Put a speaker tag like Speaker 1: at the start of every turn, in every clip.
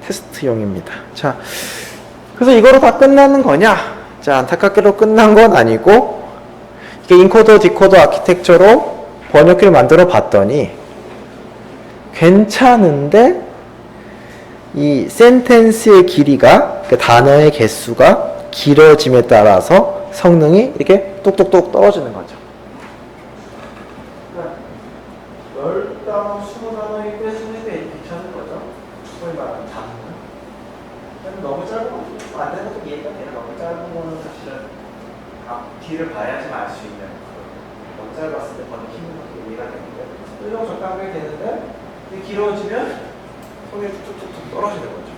Speaker 1: 테스트용입니다. 자, 그래서 이거로 다 끝나는 거냐? 자, 안타깝게도 끝난 건 아니고, 이게 인코더 디코더 아키텍처로 번역기를 만들어 봤더니 괜찮은데 이 센텐스의 길이가, 그 단어의 개수가 길어짐에 따라서 성능이 이렇게 똑똑똑 떨어지는 거죠. 10단어, 20단어일 때 소리가 괜찮은 거죠. 소위 말하는 단어. 너무 짧은 거 안 되는 것도 이해가 돼요. 너무 짧은 거는 사실은 뒤를 봐야지만 알 수 있는 너무 짧았을 때 번역 힘든 것도 이해가 되는데 이 정도 적당하게 되는데 길어지면 성능이 툭툭툭 떨어지는 거죠.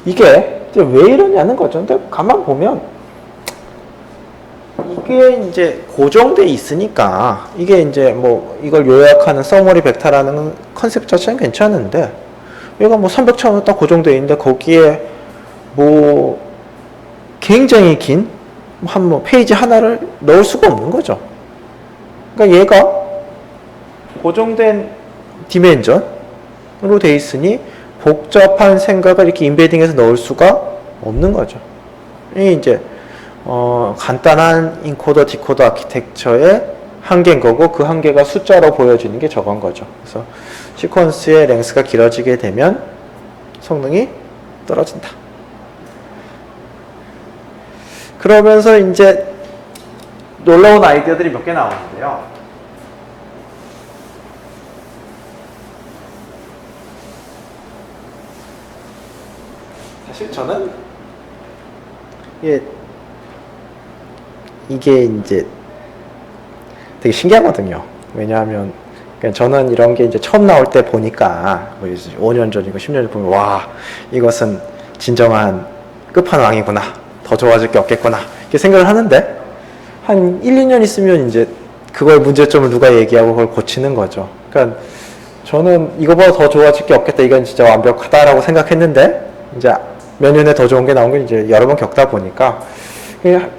Speaker 1: 이게 이제 왜 이러냐는 거죠. 근데 가만 보면 이게 이제 고정돼 있으니까 이게 이제 뭐 이걸 요약하는 서머리 벡터라는 컨셉 자체는 괜찮은데 얘가 뭐 300차원으로 딱 고정돼 있는데 거기에 뭐 굉장히 긴 한 뭐 페이지 하나를 넣을 수가 없는 거죠. 그러니까 얘가 고정된 디멘전으로 돼 있으니 복잡한 생각을 이렇게 인베딩해서 넣을 수가 없는 거죠. 이게 이제 간단한 인코더 디코더 아키텍처의 한계인 거고 그 한계가 숫자로 보여지는 게 저건 거죠. 그래서 시퀀스의 랭스가 길어지게 되면 성능이 떨어진다. 그러면서 이제 놀라운 아이디어들이 몇 개 나오는데요. 사실 저는 이게 이제 되게 신기하거든요. 왜냐하면 저는 이런 게 이제 처음 나올 때 보니까 뭐 5년 전이고 10년 전 보면 와 이것은 진정한 끝판왕이구나. 더 좋아질 게 없겠구나. 이렇게 생각을 하는데 한 1, 2년 있으면 이제 그거의 문제점을 누가 얘기하고 그걸 고치는 거죠. 그러니까 저는 이거보다 더 좋아질 게 없겠다. 이건 진짜 완벽하다라고 생각했는데 이제 몇 년에 더 좋은 게 나온 게 이제 여러 번 겪다 보니까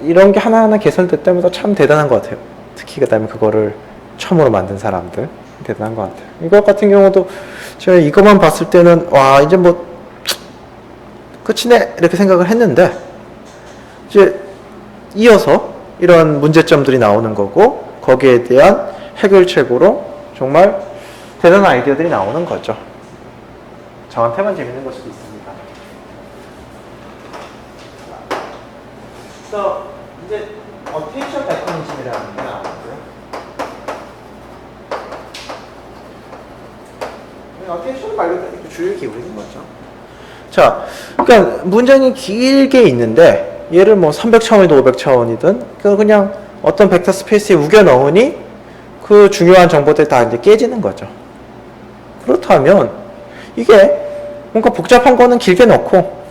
Speaker 1: 이런 게 하나하나 개선될 때마다 참 대단한 것 같아요. 특히 그다음에 그거를 처음으로 만든 사람들 대단한 것 같아요. 이거 같은 경우도 제가 이것만 봤을 때는 와 이제 뭐 끝이네 이렇게 생각을 했는데 이제 이어서 이런 문제점들이 나오는 거고 거기에 대한 해결책으로 정말 대단한 아이디어들이 나오는 거죠. 저한테만 재밌는 걸 수도 있습니다. 그래서 이제 어텐션 메커니즘이라는 게 나오고요. 어텐션 말 그대로 이렇게 주의를 기울이는 거죠. 자, 그러니까 문장이 길게 있는데 얘를 뭐 300차원이든 500차원이든 그냥 어떤 벡터 스페이스에 우겨 넣으니 그 중요한 정보들이 다 이제 깨지는 거죠. 그렇다면 이게 뭔가 복잡한 거는 길게 넣고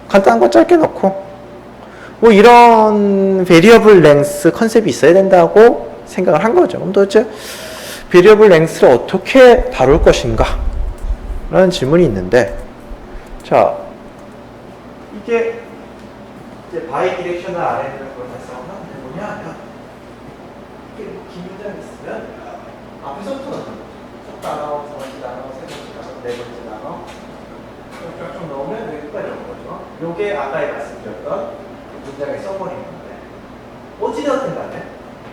Speaker 1: 간단한 건 짧게 넣고 뭐 이런 베리어블 랭스 컨셉이 있어야 된다고 생각을 한 거죠. 그럼 도대체 베리어블 랭스를 어떻게 다룰 것인가? 라는 질문이 있는데 자, 이게 이제 바이 디렉셔널 RNN을 해석하면 뭐냐 하면 이렇게 긴 문장이 있으면 앞에서부터 넣는 거죠. 첫 단어, 두 번째 단어, 세 번째 단어, 네 번째 단어 쫙쫙 넣으면 여기까지 오는 거죠. 요게 아까 말씀드렸던 문장의 서머리인데 어찌되었든 간에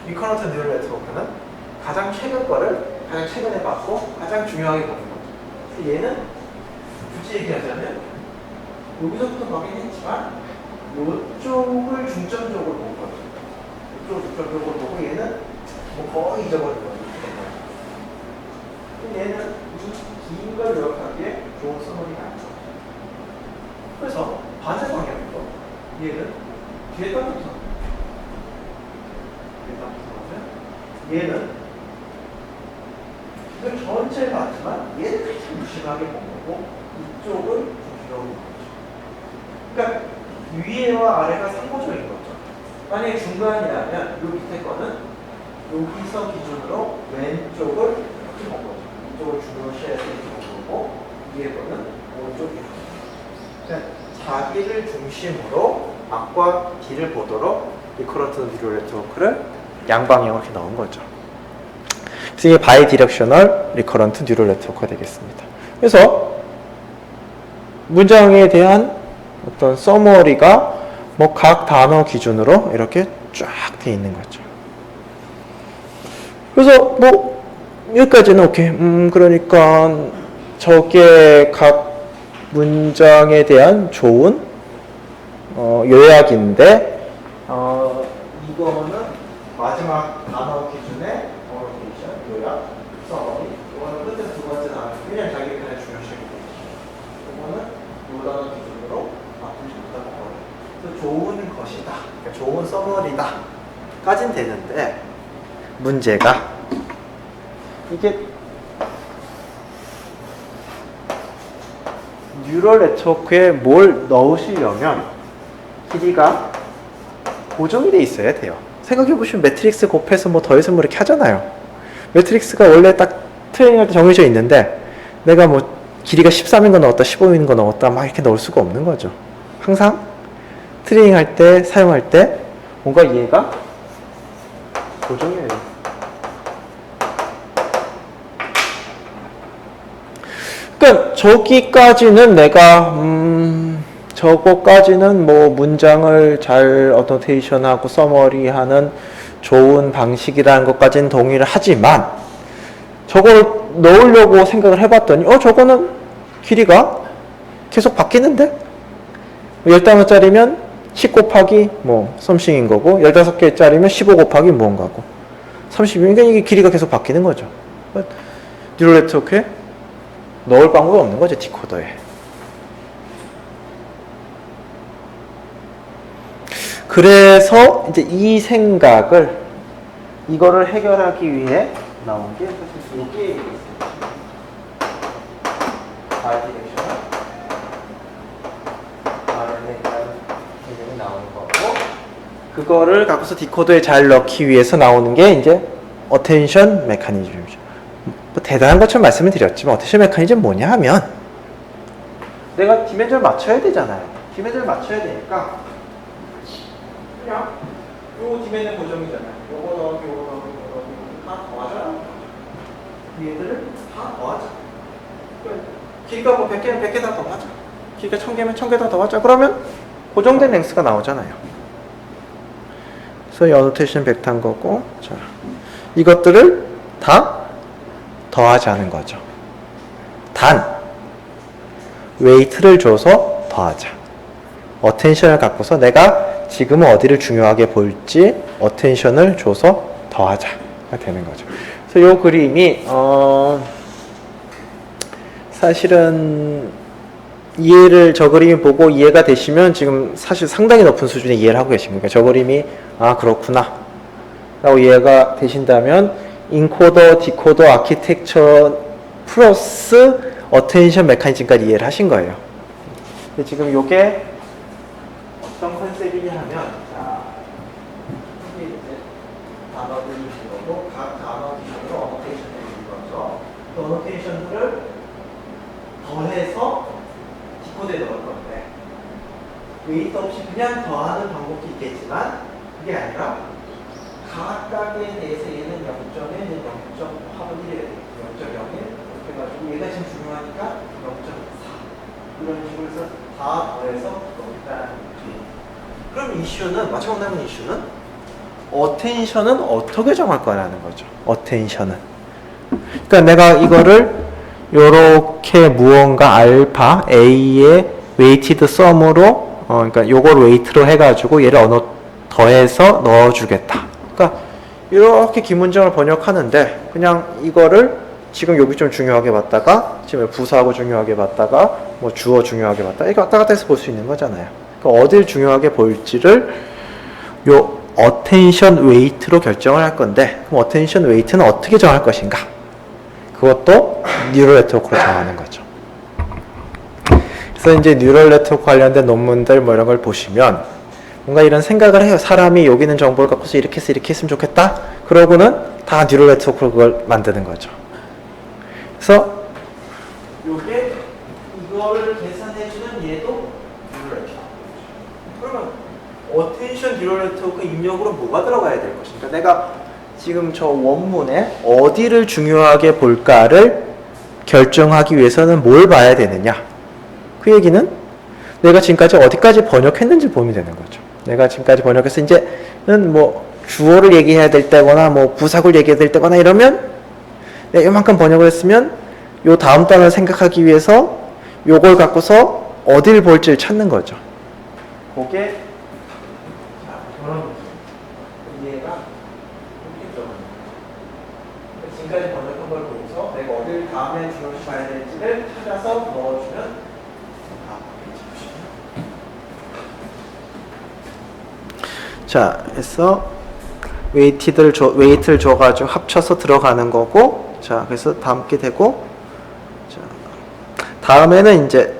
Speaker 1: 리커런트 뉴럴 네트워크는 가장 최근 거를 가장 최근에 봤고 가장 중요하게 보는 거죠. 얘는 굳이 얘기하자면 여기서부터 가긴 했지만 이쪽을 중점적으로 본 거죠. 이쪽을 중점적으로 보고 얘는 뭐 거의 잊어버린 거죠. 얘는 이 긴 걸 요약하기에 좋은 서머리가 아니죠. 그래서 반대 방향으로 얘는 뒤에다 붙어. 얘는 이걸 전체를 봤지만 얘는 그냥 무심하게 본 거고 이쪽을 중심으로 본 거죠. 그러니까 위에와 아래가 상호적인 거죠. 만약에 중간이라면 이 밑에 거는 여기서 기준으로 왼쪽을 이렇게 본 거죠. 이쪽을 중요시해서 이렇게 본 거고 위에 거는 오른쪽 기준. 그러니까 자기를 중심으로 앞과 뒤를 보도록 리커런트 뉴럴 네트워크를 양방향으로 이렇게 넣은 거죠. 그래서 이게 바이디렉셔널 리커런트 뉴럴 네트워크가 되겠습니다. 그래서 문장에 대한 어떤 서머리가 뭐 각 단어 기준으로 이렇게 쫙 돼 있는 거죠. 그래서 뭐 여기까지는 오케이. 그러니까 저게 각 문장에 대한 좋은 요약인데 이거는 마지막 단어 기준의 어로테이션, 요약, 서머리. 이거는 끝에 두 번째 단어. 그냥 자기 편에 중요시하게 이거는 요 단어 기준으로 바꾸지 못하는 거예요. 그래서 좋은 것이다. 그러니까 좋은 서머리다. 까진 되는데 문제가 이게 뉴럴 네트워크에 뭘 넣으시려면 길이가 고정이 돼 있어야 돼요. 생각해보시면 매트릭스 곱해서 뭐 더해서 뭐 이렇게 하잖아요. 매트릭스가 원래 딱 트레이닝할 때 정해져 있는데 내가 뭐 길이가 13인 거 넣었다 15인 거 넣었다 막 이렇게 넣을 수가 없는 거죠. 항상 트레이닝할 때 사용할 때 뭔가 얘가 고정이에요. 그러니까 저기까지는 내가 저거까지는 뭐 문장을 잘 어노테이션하고 서머리하는 좋은 방식이라는 것까지는 동의를 하지만 저걸 넣으려고 생각을 해봤더니 저거는 길이가 계속 바뀌는데 15단어짜리면 10 곱하기 뭐 썸씽인 거고 15개짜리면 15 곱하기 무언가고 30이면 이게 길이가 계속 바뀌는 거죠. 뉴럴 네트워크에 넣을 방법이 없는 거죠, 디코더에. 그래서 이제 이 생각을 이거를 해결하기 위해 나온 게 사실 이게 있습니다. 바이디렉셔널 RNA라는 개념이 나오는 거고 그거를 갖고서 디코더에 잘 넣기 위해서 나오는 게 이제 어텐션 메커니즘이죠. 뭐 대단한 것처럼 말씀을 드렸지만 어텐션 메커니즘 뭐냐 하면 내가 디멘전을 맞춰야 되잖아요. 디멘전을 맞춰야 되니까 그냥 요 디멘전 고정이잖아요. 요거 넣기, 요거 넣기, 요거 넣기 다 더하잖아. 얘들을 다 더하자. 길이가 뭐 100개면 100개 다 더하자. 길이가 1000개면 1000개 다 더하자. 그러면 고정된 랭스가 나오잖아요. 그래서 이 어노테이션 벡터인 거고 자 이것들을 다 더하지 않은 거죠. 단 웨이트를 줘서 더하자. 어텐션을 갖고서 내가 지금은 어디를 중요하게 볼지 어텐션을 줘서 더하자가 되는 거죠. 그래서 이 그림이 사실은 저 그림이 보고 이해가 되시면 지금 사실 상당히 높은 수준의 이해를 하고 계십니다. 저 그림이 그렇구나 라고 이해가 되신다면 인코더, 디코더, 아키텍처 플러스 어텐션 메커니즘까지 이해를 하신 거예요. 근데 지금 이게 어떤 컨셉이냐 하면 자, 이게 이제 단어들이 있고 각 단어 기준으로 어노테이션을 이루어서 그 어노테이션들을 더해서 디코드에 넣을 건데 웨이트 없이 그냥 더하는 방법도 있겠지만 그게 아니라 각각에 대해서 얘는 0.1, 얘는 0.1, 0.01 이렇게 해가지고 얘가 지금 중요하니까 0.4 이런 식으로 해서 다 더해서 넣겠다는 거지. 그럼 이슈는 마지막 남은 이슈는 어텐션은 어떻게 정할 거라는 거죠. 어텐션은 그러니까 내가 이거를 요렇게 무언가 알파 A의 웨이티드 썸으로 그러니까 요걸 웨이트로 해가지고 얘를 어느 더해서 넣어주겠다. 그러니까 이렇게 기문장을 번역하는데 그냥 이거를 지금 여기 좀 중요하게 봤다가 지금 부사하고 중요하게 봤다가 뭐 주어 중요하게 봤다 이렇게 왔다 갔다 해서 볼 수 있는 거잖아요. 그러니까 어딜 중요하게 볼지를 요 어텐션 웨이트로 결정을 할 건데 그럼 어텐션 웨이트는 어떻게 정할 것인가? 그것도 뉴럴 네트워크로 정하는 거죠. 그래서 이제 뉴럴 네트워크 관련된 논문들 뭐 이런 걸 보시면 뭔가 이런 생각을 해요. 사람이 여기 있는 정보를 갖고서 이렇게 했으면 좋겠다. 그러고는 다 뉴럴 네트워크로 그걸 만드는 거죠. 그래서 요게 이거를 계산해주는 얘도 뉴럴 네트워크. 그러면 어텐션 뉴럴 네트워크 입력으로 뭐가 들어가야 될 것인가? 내가 지금 저 원문에 어디를 중요하게 볼까를 결정하기 위해서는 뭘 봐야 되느냐. 그 얘기는 내가 지금까지 어디까지 번역했는지 보면 되는 거죠. 내가 지금까지 번역해서 이제는 뭐 주어를 얘기해야 될 때거나 뭐 부사구를 얘기해야 될 때거나 이러면 내가 이만큼 번역을 했으면 요 다음 단어를 생각하기 위해서 요걸 갖고서 어딜 볼지를 찾는 거죠. 그게 그런 이해가 지금까지 번역한 걸 보고서 내가 어딜 다음에 중요시 봐야 될지를 찾아서 넣어주면 자, 해서 웨이트를 줘가지고 합쳐서 들어가는 거고, 자, 그래서 담게 되고, 자, 다음에는 이제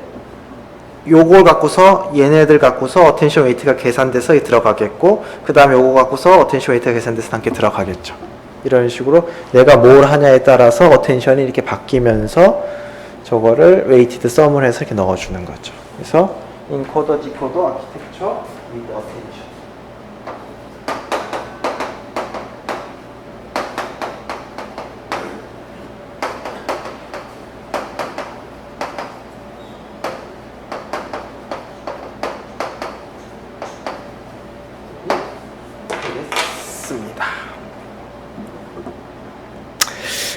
Speaker 1: 요걸 갖고서 얘네들 갖고서 어텐션 웨이트가 계산돼서 들어가겠고, 그 다음에 요거 갖고서 어텐션 웨이트가 계산돼서 담게 들어가겠죠. 이런 식으로 내가 뭘 하냐에 따라서 어텐션이 이렇게 바뀌면서 저거를 웨이티드 썸을 해서 이렇게 넣어주는 거죠. 그래서 인코더, 디코더, 아키텍처, with attention.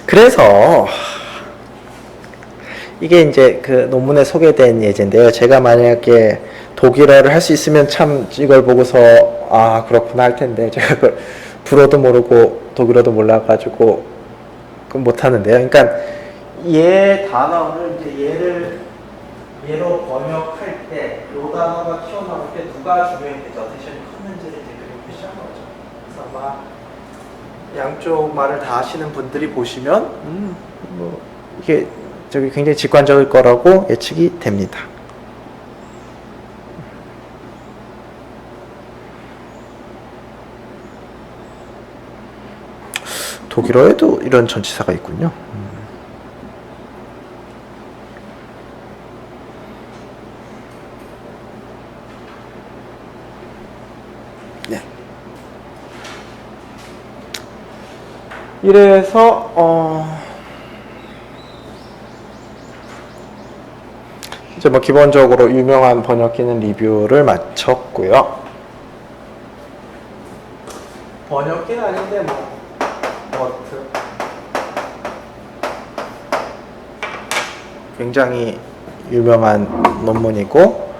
Speaker 1: 그래서 이게 이제 그 논문에 소개된 예제인데요. 제가 만약에 독일어를 할 수 있으면 참 이걸 보고서 아 그렇구나 할 텐데 제가 그걸 불어도 모르고 독일어도 몰라가지고 못 하는데요. 그러니까 얘 단어를 이제 얘로 번역할 때 요 단어가 튀어나올 때 누가 중요했는지 어텐션이 컸는지를 이제 그렇게 시작한 거죠. 그래서 아마 양쪽 말을 다 하시는 분들이 보시면 뭐 이게 저기 굉장히 직관적일 거라고 예측이 됩니다. 독일어에도 이런 전치사가 있군요. 네. 이래서 이제 뭐 기본적으로 유명한 번역기는 리뷰를 마쳤고요. 번역기는 아닌데 뭐 버트 굉장히 유명한 논문이고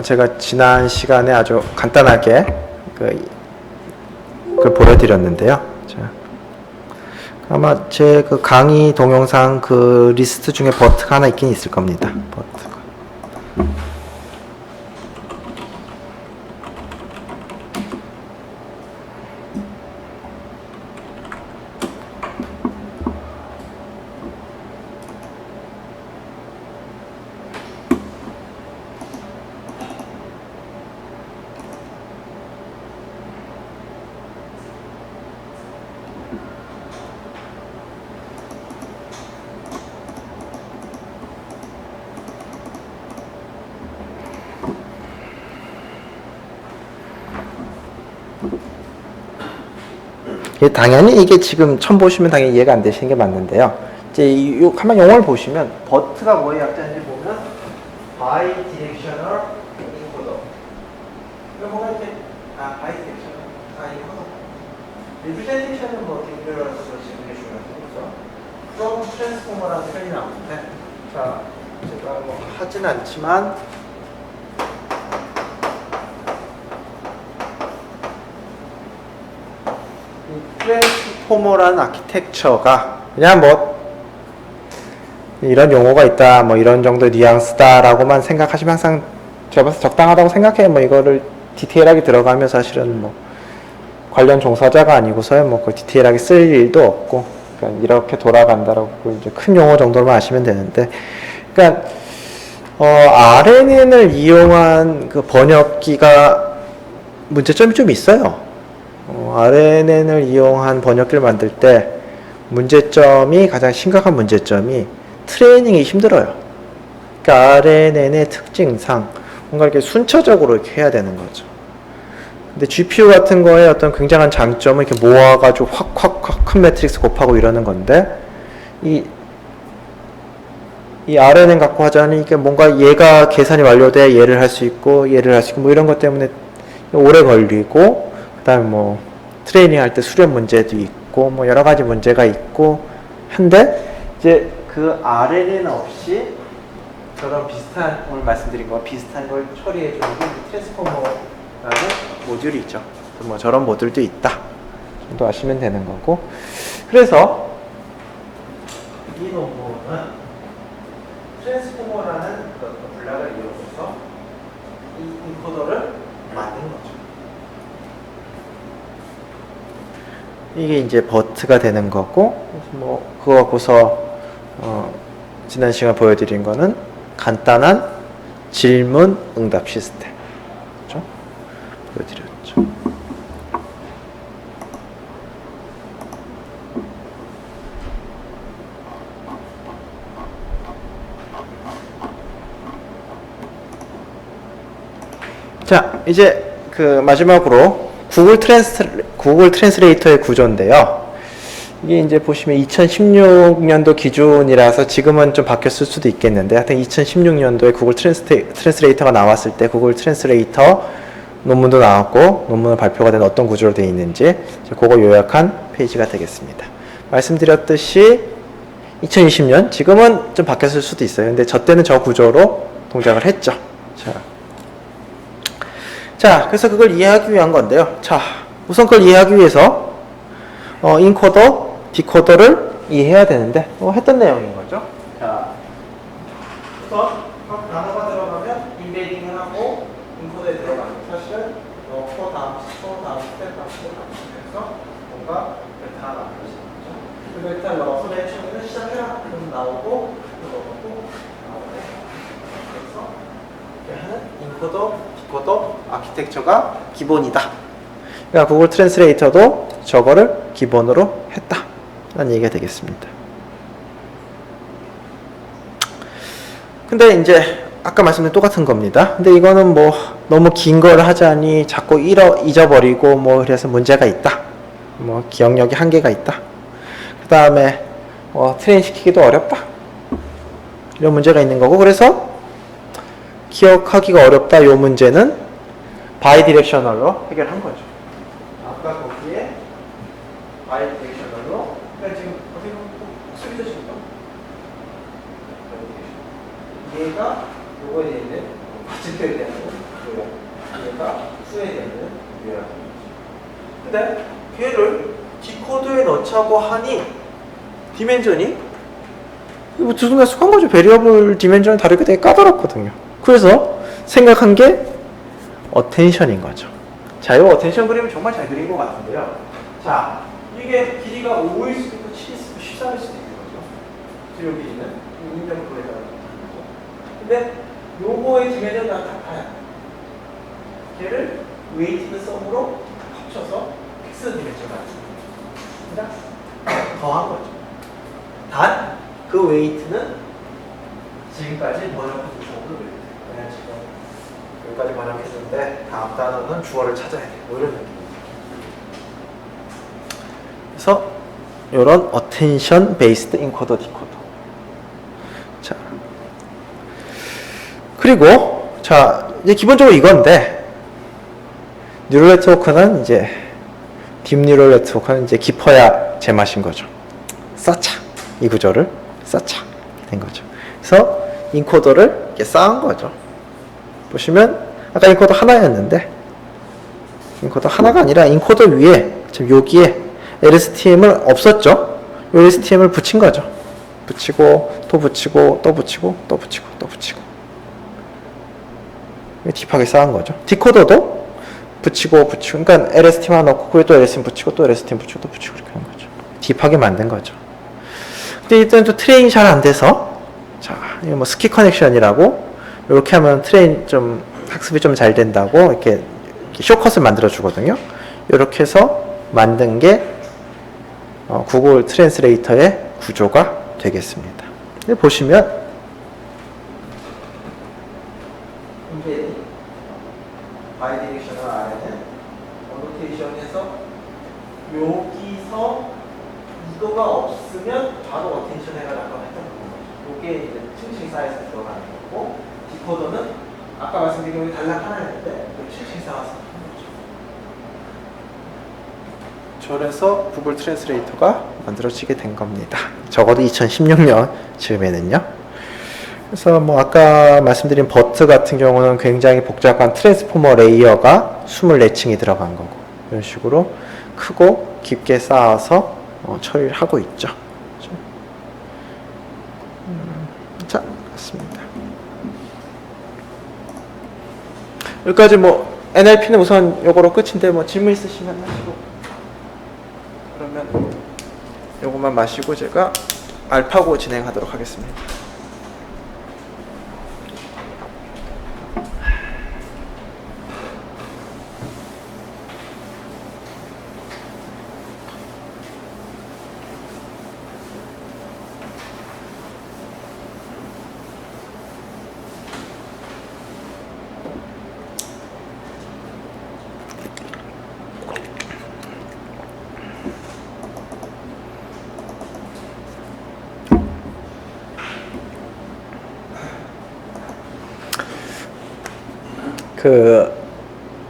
Speaker 1: 제가 지난 시간에 아주 간단하게 그걸 보여드렸는데요. 아마 제 그 강의 동영상 그 리스트 중에 버트가 하나 있긴 있을 겁니다. 버트가. 당연히 이게 지금 처음 보시면 당연히 이해가 안 되시는 게 맞는데요. 이제 가만 용어를 보시면 버트가 뭐의 약자인지 보면 bidirectional encoder. 이거 뭐가 이렇게 bidirectional 이거 representation은 뭐 딩글러서 지금 이게 중요하죠. from transformer라는 표현이 나오는데 자 제가 뭐 하진 않지만 트랜스포머라는 아키텍처가 그냥 뭐 이런 용어가 있다 뭐 이런 정도 뉘앙스다라고만 생각하시면 항상 제가 봐서 적당하다고 생각해요. 뭐 이거를 디테일하게 들어가면 사실은 뭐 관련 종사자가 아니고서야 뭐 그 디테일하게 쓸 일도 없고 그러니까 이렇게 돌아간다라고 이제 큰 용어 정도만 아시면 되는데 그러니까 RNN을 이용한 그 번역기가 문제점이 좀 있어요. RNN을 이용한 번역기를 만들 때 문제점이 가장 심각한 문제점이 트레이닝이 힘들어요. 그러니까 RNN의 특징상 뭔가 이렇게 순차적으로 이렇게 해야 되는 거죠. 근데 GPU 같은 거에 어떤 굉장한 장점은 이렇게 모아가지고 확 큰 매트릭스 곱하고 이러는 건데, 이 RNN 갖고 하자니 이게 뭔가 얘가 계산이 완료돼 얘를 할 수 있고 얘를 할 수 있고 뭐 이런 것 때문에 오래 걸리고, 그 다음에 뭐 트레이닝 할 때 수렴 문제도 있고 뭐 여러 가지 문제가 있고 한데, 이제 그 RNN 없이 저런 비슷한, 오늘 말씀드린 거 비슷한 걸 처리해주는 게 트랜스포머라는 모듈이 있죠. 뭐 저런 모듈도 있다 정도 아시면 되는 거고, 그래서 이 논문은 트랜스포머라는 그 블락을 이용해서 이 인코더를 만든 거죠. 이게 이제 버트가 되는 거고, 뭐 그거 갖고서 지난 시간 보여드린 거는 간단한 질문 응답 시스템, 그렇죠? 보여드렸죠. 자, 이제 그 마지막으로 구글 트랜스레이터의 구조인데요. 이게 이제 보시면 2016년도 기준이라서 지금은 좀 바뀌었을 수도 있겠는데, 하여튼 2016년도에 구글 트랜스레이터가 나왔을 때 구글 트랜스레이터 논문도 나왔고 논문을 발표가 된 어떤 구조로 되어 있는지 그거 요약한 페이지가 되겠습니다. 말씀드렸듯이 2020년, 지금은 좀 바뀌었을 수도 있어요. 근데 저 때는 저 구조로 동작을 했죠. 자, 그래서 그걸 이해하기 위한 건데요. 자, 우선 그걸 이해하기 위해서 인코더, 디코더를 이해해야 되는데 했던 내용인 거죠. 자, 우선 각 단어가 들어가면 인베딩을 하고 인코더에 들어가는, 사실은 넣고 다음 스텝 다음 스텝 해서 뭔가 벡터가 만들어지는 거죠. 그 벡터를 넣어서 맨 처음에는 시작해라 그럼 나오고 그거 넣고 나오네. 그래서 이렇게 하는 인코더, 디코더 아키텍처가 기본이다. 그러니까 구글 트랜스레이터도 저거를 기본으로 했다 라는 얘기가 되겠습니다. 근데 이제 아까 말씀드린 똑같은 겁니다. 근데 이거는 뭐 너무 긴 걸 하자니 자꾸 잊어버리고 뭐 그래서 문제가 있다, 뭐 기억력이 한계가 있다, 그 다음에 트레인 시키기도 어렵다, 이런 문제가 있는 거고, 그래서 기억하기가 어렵다 요 문제는 바이디렉셔널로 해결한 거죠. 아까 거기에 바이디렉셔널로, 그러니까 지금 어떻게 보면 수비도 지금 얘가 요거에 있는 받침대에 대한 요약, 얘가 수에 대한 요약. 근데 걔를 디코더에 넣자고 하니 디멘전이 뭐 들쑥날쑥한 거죠. 베리어블 디멘전이 다르게 되게 까다롭거든요. 그래서 생각한 게 어텐션인 거죠. 자, 이 어텐션 그림은 정말 잘 그린 것 같은데요. 자, 이게 길이가 5일 수도 있고 7일 수도 있고 13일 수도 있는 거죠. 요 길이는 인정불에다가. 근데 요거의 디멘전은 다 같아요. 걔를 웨이티드 썸으로 합쳐서 픽스 디멘전 같습니다. 더한 거죠. 단 그 웨이트는 지금까지 번역해준 주어를 웨이트. 지금 여기까지 번역했는데 다음 단어는 주어를 찾아야 돼. 뭐 이런 느낌입니다. 그래서 이런 attention based encoder decoder. 자, 그리고 자, 이제 기본적으로 이건데, 뉴럴 네트워크는 이제 딥 뉴럴 네트워크는 이제 깊어야 제맛인 거죠. 쌓자, 이 구조를 쌓자 된 거죠. 그래서 인코더를 이렇게 쌓은 거죠. 보시면 아까 인코더 하나였는데 인코더 하나가 아니라 인코더 위에 지금 여기에 LSTM을 없었죠. LSTM을 붙인 거죠. 붙이고 또 붙이고 또 붙이고 또 붙이고 또 붙이고 딥하게 쌓은 거죠. 디코더도 붙이고 붙이고, 그러니까 LST만 넣고 그에 또 LSTM 붙이고 또 LSTM 붙이고 또 붙이고 이렇게 한 거죠. 딥하게 만든 거죠. 근데 일단 또 트레인이 잘 안 돼서, 자, 이거 뭐 스키 커넥션이라고 이렇게 하면 트레인 좀 학습이 좀 잘 된다고 이렇게 쇼컷을 만들어 주거든요. 이렇게 해서 만든 게 구글 트랜스레이터의 구조가 되겠습니다. 보시면 바이디렉셔널 RNN 바로 어텐션 해가지고 아까 했던 거죠. 이게 이제 층층 쌓여서 들어가는 거고, 디코더는 아까 말씀드린 경우에 단락 하나 했는데 층층 쌓아서 하는 거죠. 저래서 구글 트랜스레이터가 만들어지게 된 겁니다. 적어도 2016년 즈음에는요. 그래서 뭐 아까 말씀드린 버트 같은 경우는 굉장히 복잡한 트랜스포머 레이어가 24층이 들어간 거고, 이런 식으로 크고 깊게 쌓아서 처리를 하고 있죠. 자, 맞습니다. 여기까지 뭐 NLP는 우선 요거로 끝인데 뭐 질문 있으시면 하시고, 그러면 요것만 마시고 제가 알파고 진행하도록 하겠습니다.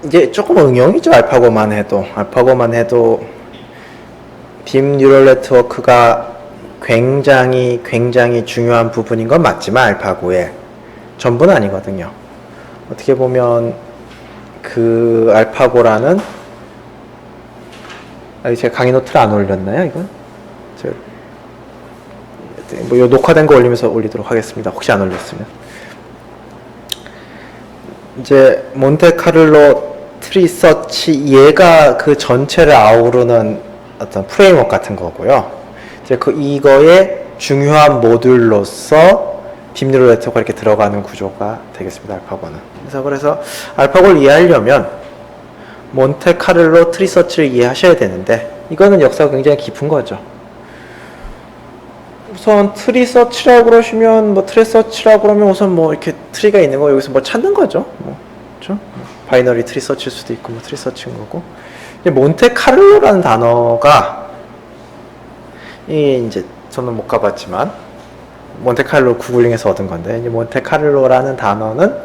Speaker 1: 이제 조금 응용이죠. 알파고만 해도 딥 뉴럴 네트워크가 굉장히 중요한 부분인 건 맞지만 알파고의 전부는 아니거든요. 어떻게 보면 그 알파고라는, 제가 강의 노트를 안 올렸나요? 이건 뭐 녹화된 거 올리면서 올리도록 하겠습니다. 혹시 안 올렸으면. 이제 몬테카를로 트리서치, 얘가 그 전체를 아우르는 어떤 프레임워크 같은 거고요. 이제 이거의 중요한 모듈로서 딥뉴럴 네트워크가 이렇게 들어가는 구조가 되겠습니다. 알파고는. 그래서 알파고를 이해하려면 몬테카를로 트리서치를 이해하셔야 되는데, 이거는 역사가 굉장히 깊은 거죠. 우선 트리서치라고 그러시면, 뭐 트리서치라고 그러면 우선 뭐 이렇게 트리가 있는 거 여기서 뭐 찾는 거죠. 그렇죠? 바이너리 트리서치일 수도 있고 뭐 트리서치인 거고. 몬테카를로라는 단어가, 이제 저는 못 가봤지만 몬테카를로 구글링해서 얻은 건데, 이제 몬테카를로라는 단어는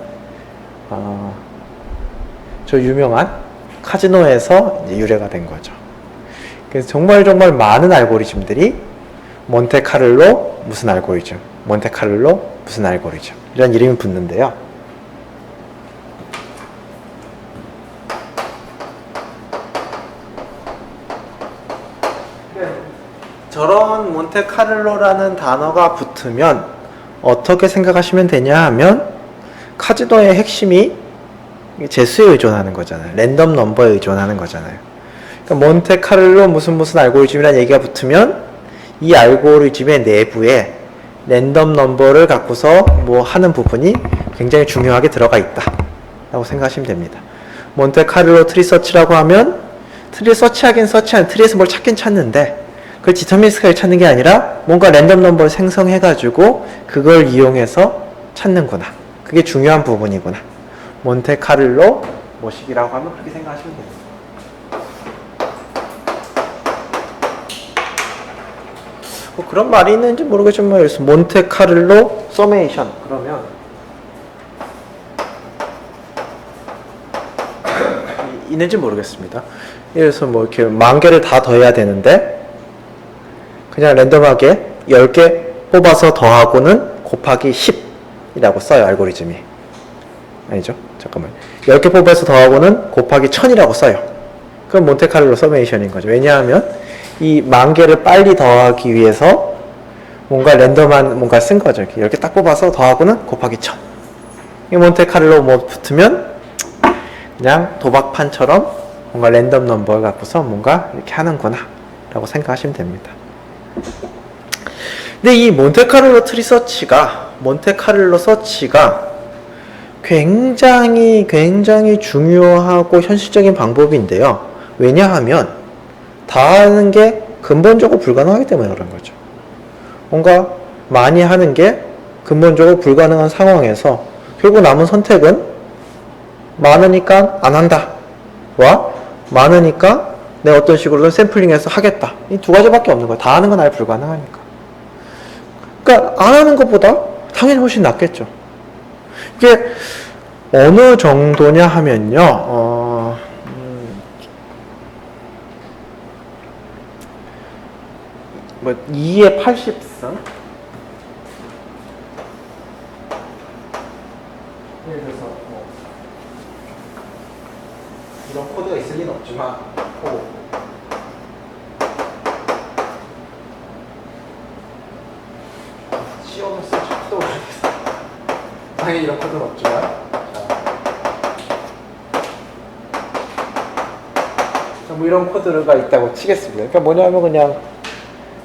Speaker 1: 저 유명한 카지노에서 이제 유래가 된 거죠. 그래서 정말 많은 알고리즘들이 몬테카를로 무슨 알고리즘, 몬테카를로 무슨 알고리즘, 이런 이름이 붙는데요. 저런 몬테카를로라는 단어가 붙으면 어떻게 생각하시면 되냐 하면, 카지노의 핵심이 재수에 의존하는 거잖아요. 랜덤 넘버에 의존하는 거잖아요. 그러니까 몬테카를로 무슨 알고리즘이라는 얘기가 붙으면 이 알고리즘의 내부에 랜덤 넘버를 갖고서 뭐 하는 부분이 굉장히 중요하게 들어가 있다 라고 생각하시면 됩니다. 몬테카를로 트리서치라고 하면 트리를 서치하긴 서치한, 트리에서 뭘 찾긴 찾는데 그걸 디터미니스트하게 찾는 게 아니라 뭔가 랜덤 넘버를 생성해가지고 그걸 이용해서 찾는구나. 그게 중요한 부분이구나. 몬테카를로 모식이라고 하면 그렇게 생각하시면 됩니다. 뭐 그런 말이 있는지 모르겠지만, 몬테카를로 서메이션 그러면 있는지 모르겠습니다. 그래서 뭐 이렇게 10,000개를 다 더해야 되는데 그냥 랜덤하게 10개 뽑아서 더하고는 곱하기 10이라고 써요. 알고리즘이. 아니죠? 잠깐만. 10개 뽑아서 더하고는 곱하기 1000이라고 써요. 그럼 몬테카를로 서메이션인 거죠. 왜냐하면 이 10,000개를 빨리 더하기 위해서 뭔가 랜덤한 뭔가 쓴 거죠. 이렇게 10개 딱 뽑아서 더하고는 곱하기 1000. 이 몬테카를로 뭐 붙으면 그냥 도박판처럼 뭔가 랜덤 넘버를 갖고서 뭔가 이렇게 하는구나 라고 생각하시면 됩니다. 근데 이 몬테카를로 서치가 굉장히 중요하고 현실적인 방법인데요. 왜냐하면 다 하는 게 근본적으로 불가능하기 때문에 그런 거죠. 뭔가 많이 하는 게 근본적으로 불가능한 상황에서 결국 남은 선택은 많으니까 안 한다 와 많으니까 내가 어떤 식으로든 샘플링해서 하겠다. 이 두 가지밖에 없는 거예요. 다 하는 건 아예 불가능하니까. 그러니까 안 하는 것보다 당연히 훨씬 낫겠죠. 이게 어느 정도냐 하면요, 뭐 2의 80승, 예를 들어서 뭐 이런 코드가 있을 리는 없지만 시험을 쓸 줄도 모르겠어요. 당연히 이런 코드는 없지만 뭐 이런 코드가 있다고 치겠습니다. 그러니까 뭐냐면 그냥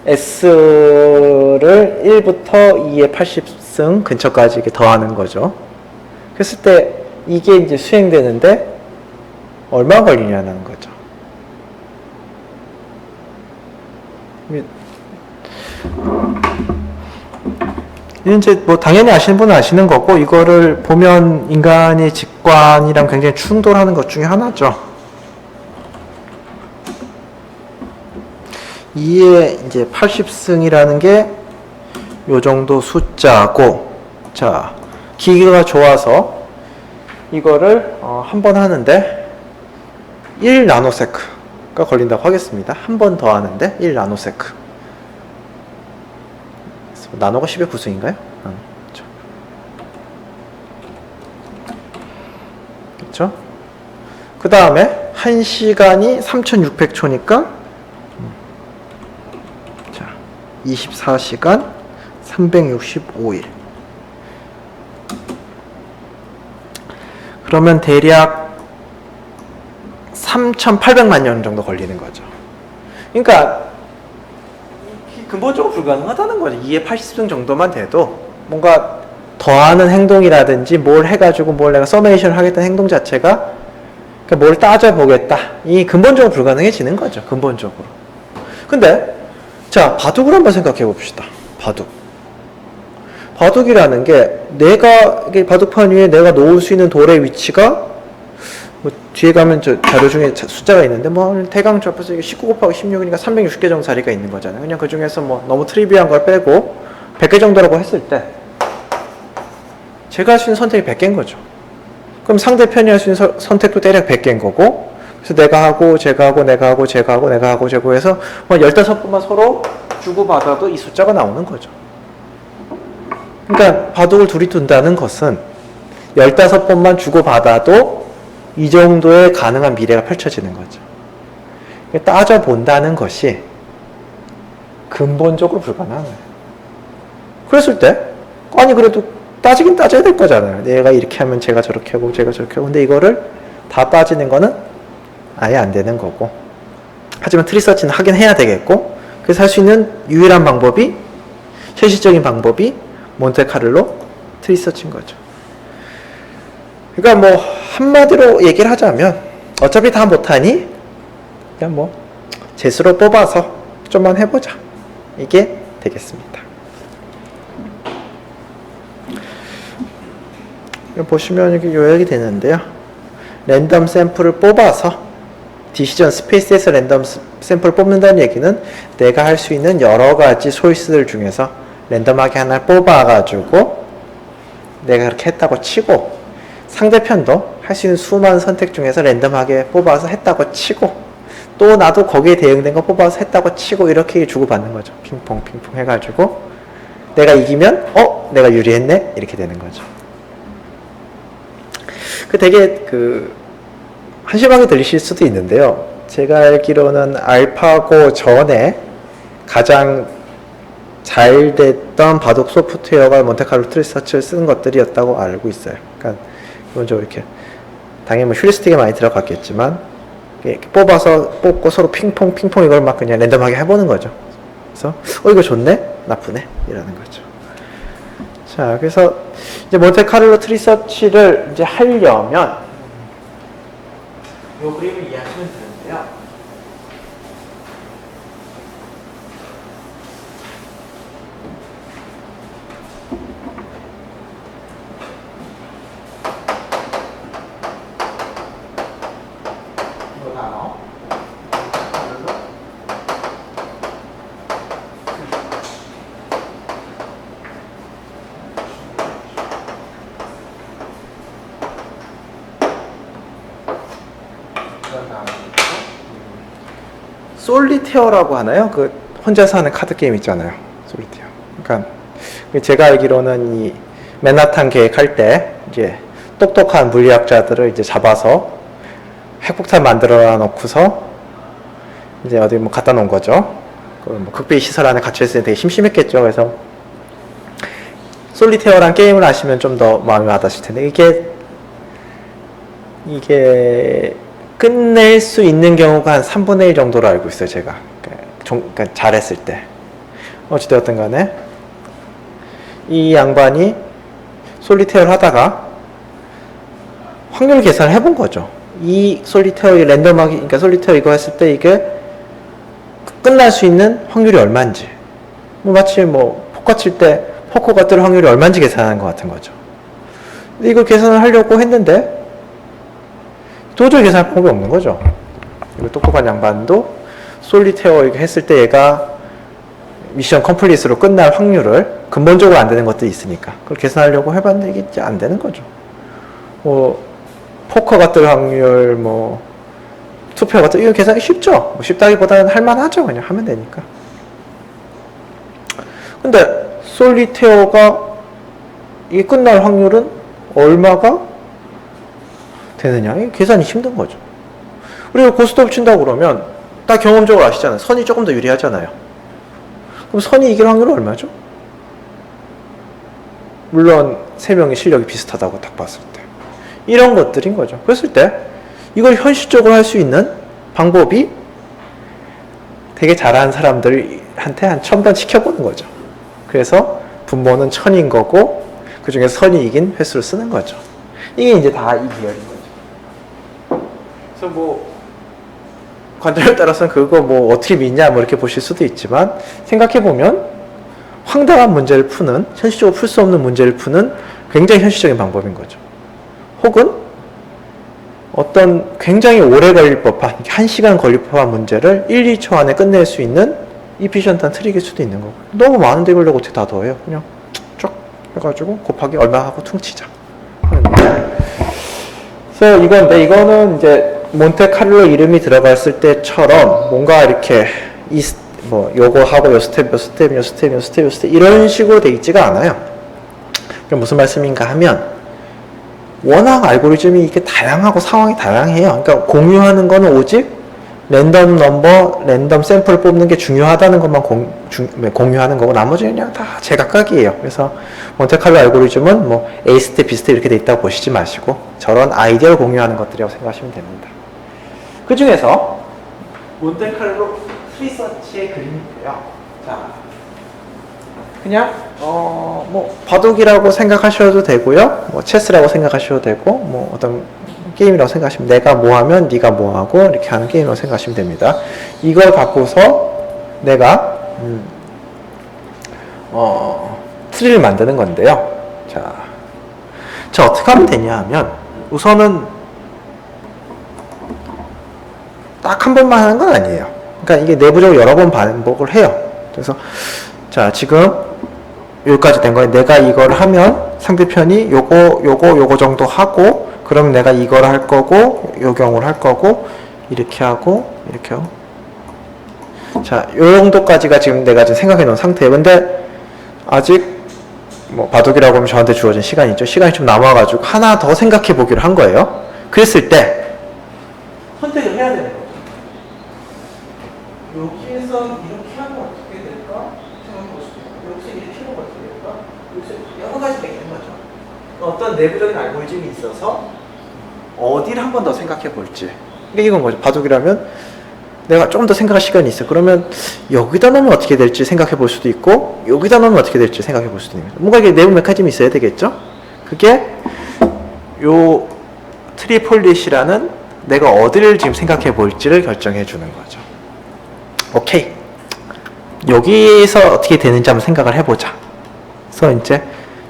Speaker 1: S를 1부터 2의 80승 근처까지 이렇게 더하는 거죠. 그랬을 때 이게 이제 수행되는데 얼마 걸리냐는 거죠. 이제 뭐 당연히 아시는 분은 아시는 거고, 이거를 보면 인간의 직관이랑 굉장히 충돌하는 것 중에 하나죠. 2의 이제 80승이라는 게 요 정도 숫자고, 자, 기계가 좋아서 이거를 한 번 하는데 1 나노세크가 걸린다고 하겠습니다. 한 번 더 하는데 1 나노세크. 나노가 10의 9승인가요? 그렇죠? 그 다음에 1시간이 3600초니까 24시간 365일. 그러면 대략 3,800만 년 정도 걸리는 거죠. 그러니까 근본적으로 불가능하다는 거죠. 2의 80승 정도만 돼도 뭔가 더하는 행동이라든지 뭘 해가지고 뭘 내가 서메이션을 하겠다는 행동 자체가 그러니까 뭘 따져보겠다. 이 근본적으로 불가능해지는 거죠. 근본적으로. 근데 자, 바둑을 한번 생각해 봅시다. 바둑이라는 게 내가 바둑판 위에 내가 놓을 수 있는 돌의 위치가 뭐 뒤에 가면 저 자료 중에 숫자가 있는데 뭐 대강 접해서 19 곱하기 16이니까 360개 정도 자리가 있는 거잖아요. 그냥 그 중에서 뭐 너무 트리비한 걸 빼고 100개 정도라고 했을 때 제가 할 수 있는 선택이 100개인 거죠. 그럼 상대편이 할 수 있는 선택도 대략 100개인 거고, 그래서 내가 하고 제가 하고 내가 하고 제가 하고 내가 하고 제가 해서 뭐 15번만 서로 주고받아도 이 숫자가 나오는 거죠. 그러니까 바둑을 둘이 둔다는 것은 15번만 주고받아도 이 정도의 가능한 미래가 펼쳐지는 거죠. 따져본다는 것이 근본적으로 불가능한 거예요. 그랬을 때 아니 그래도 따지긴 따져야 될 거잖아요. 내가 이렇게 하면 제가 저렇게 하고 제가 저렇게 하고, 근데 이거를 다 따지는 거는 아예 안 되는 거고, 하지만 트리서치는 하긴 해야 되겠고, 그래서 할 수 있는 유일한 방법이, 현실적인 방법이 몬테카를로 트리서치인 거죠. 그러니까 뭐 한마디로 얘기를 하자면 어차피 다 못하니 그냥 뭐 재수로 뽑아서 좀만 해보자, 이게 되겠습니다. 보시면 이렇게 요약이 되는데요. 랜덤 샘플을 뽑아서 디시전 스페이스에서 랜덤 샘플을 뽑는다는 얘기는 내가 할 수 있는 여러 가지 소이스들 중에서 랜덤하게 하나를 뽑아가지고 내가 그렇게 했다고 치고, 상대편도 할 수 있는 수많은 선택 중에서 랜덤하게 뽑아서 했다고 치고, 또 나도 거기에 대응된 거 뽑아서 했다고 치고, 이렇게 주고받는 거죠. 핑퐁 핑퐁 해가지고 내가 이기면 내가 유리했네, 이렇게 되는 거죠. 되게 한심하게 들리실 수도 있는데요. 제가 알기로는 알파고 전에 가장 잘 됐던 바둑 소프트웨어가 몬테카를로 트리서치를 쓰는 것들이었다고 알고 있어요. 그러니까 기본적으로 이렇게 당연히 뭐 휴리스틱이 많이 들어갔겠지만 이렇게 뽑고 서로 핑퐁 이걸 막 그냥 랜덤하게 해보는 거죠. 그래서 이거 좋네, 나쁘네, 이러는 거죠. 자, 그래서 이제 몬테카를로 트리서치를 이제 하려면 이 그림을 이해하시면 되는데요. 이거 단어. 솔리테어라고 하나요? 그 혼자서 하는 카드 게임 있잖아요. 솔리테어. 그러니까 제가 알기로는 이 맨하탄 계획할 때 이제 똑똑한 물리학자들을 이제 잡아서 핵폭탄 만들어 놓고서 이제 어디 뭐 갖다 놓은 거죠. 뭐 극비 시설 안에 갇혀 있으니 되게 심심했겠죠. 그래서 솔리테어란 게임을 아시면 좀 더 마음이 와닿으실 텐데 이게 끝낼 수 있는 경우가 한 3분의 1 정도로 알고 있어요. 제가 그러니까 잘했을 때. 어찌되었든 간에 이 양반이 솔리테어를 하다가 확률 계산을 해본 거죠. 이 솔리테어 랜덤하게, 그러니까 솔리테어 이거 했을 때 이게 끝날 수 있는 확률이 얼마인지, 뭐 마치 뭐 포커 칠 때 포커가 뜰 확률이 얼마인지 계산하는 것 같은 거죠. 근데 이걸 계산을 하려고 했는데 도저히 계산할 방법이 없는 거죠. 이거 똑똑한 양반도 솔리테어 이거 했을 때 얘가 미션 컴플릿으로 끝날 확률을 근본적으로 안 되는 것들이 있으니까 그걸 계산하려고 해봤는데 이게 안 되는 거죠. 뭐 포커가 뜰 확률, 뭐 투표가 뜰, 이거 계산이 쉽죠. 뭐 쉽다기보다는 할만하죠. 그냥 하면 되니까. 근데 솔리테어가 이게 끝날 확률은 얼마가 되느냐? 이게 계산이 힘든 거죠. 우리가 고스톱 친다고 그러면 다 경험적으로 아시잖아요. 선이 조금 더 유리하잖아요. 그럼 선이 이길 확률은 얼마죠? 물론 세 명의 실력이 비슷하다고 딱 봤을 때 이런 것들인 거죠. 그랬을 때 이걸 현실적으로 할 수 있는 방법이 되게 잘하는 사람들한테 한 1000번 시켜보는 거죠. 그래서 분모는 1000인 거고 그 중에 선이 이긴 횟수를 쓰는 거죠. 이게 이제 다 이 비열인 거죠. 그래서 뭐 관점에 따라서는 그거 뭐 어떻게 믿냐 뭐 이렇게 보실 수도 있지만 생각해보면 황당한 문제를 푸는, 현실적으로 풀 수 없는 문제를 푸는 굉장히 현실적인 방법인 거죠. 혹은 어떤 굉장히 오래 걸릴 법한, 1시간 걸릴 법한 문제를 1, 2초 안에 끝낼 수 있는 이피션트한 트릭일 수도 있는 거고. 너무 많은데 이걸 어떻게 다 더해요? 그냥 쭉 해가지고 곱하기 얼마 하고 퉁치자. 그래서 이거는 이제 몬테카를로 이름이 들어갔을 때처럼 뭔가 이렇게 뭐 요거 하고 요 스텝 이런 식으로 돼 있지가 않아요. 그럼 무슨 말씀인가 하면 워낙 알고리즘이 이렇게 다양하고 상황이 다양해요. 그러니까 공유하는 거는 오직 랜덤 넘버, 랜덤 샘플을 뽑는 게 중요하다는 것만 공유하는 거고 나머지는 그냥 다 제각각이에요. 그래서 몬테칼로 알고리즘은 뭐 A 스텝, B 스텝 이렇게 돼 있다고 보시지 마시고 저런 아이디어를 공유하는 것들이라고 생각하시면 됩니다. 그 중에서 몬테칼로 트리서치의 그림이고요. 자, 그냥 뭐 바둑이라고 생각하셔도 되고요, 뭐 체스라고 생각하셔도 되고, 뭐 어떤 게임이라고 생각하시면 내가 뭐 하면 네가 뭐 하고 이렇게 하는 게임이라고 생각하시면 됩니다. 이걸 갖고서 내가 트리를 만드는 건데요. 자 어떻게 하면 되냐 하면 우선은 딱 한 번만 하는 건 아니에요. 그러니까 이게 내부적으로 여러 번 반복을 해요. 그래서 자 지금 여기까지 된 거예요. 내가 이걸 하면 상대편이 요거 정도 하고 그럼 내가 이걸 할 거고 요 경우를 할 거고 이렇게 하고 이렇게 하고 자 요 정도까지가 지금 내가 지금 생각해 놓은 상태예요. 근데 아직 뭐 바둑이라고 하면 저한테 주어진 시간이 있죠. 시간이 좀 남아가지고 하나 더 생각해 보기로 한 거예요. 그랬을 때 선택을 해야 되는 거죠. 여기에서 이렇게 하면 어떻게 될까? 생각해 보시죠. 여기서 이렇게 하면 어떻게 될까? 여기서 여러 가지 되는 거죠. 어떤 내부적인 알고리즘이 있어서 어디를 한 번 더 생각해 볼지. 이건 거죠. 바둑이라면 내가 좀 더 생각할 시간이 있어. 그러면 여기다 넣으면 어떻게 될지 생각해 볼 수도 있고 여기다 넣으면 어떻게 될지 생각해 볼 수도 있는 거죠. 뭔가 이게 내부 메커니즘이 있어야 되겠죠. 그게 요 트리폴릿이라는 내가 어디를 지금 생각해 볼지를 결정해 주는 거죠. 오케이. 여기에서 어떻게 되는지 한번 생각을 해보자. 그래서 이제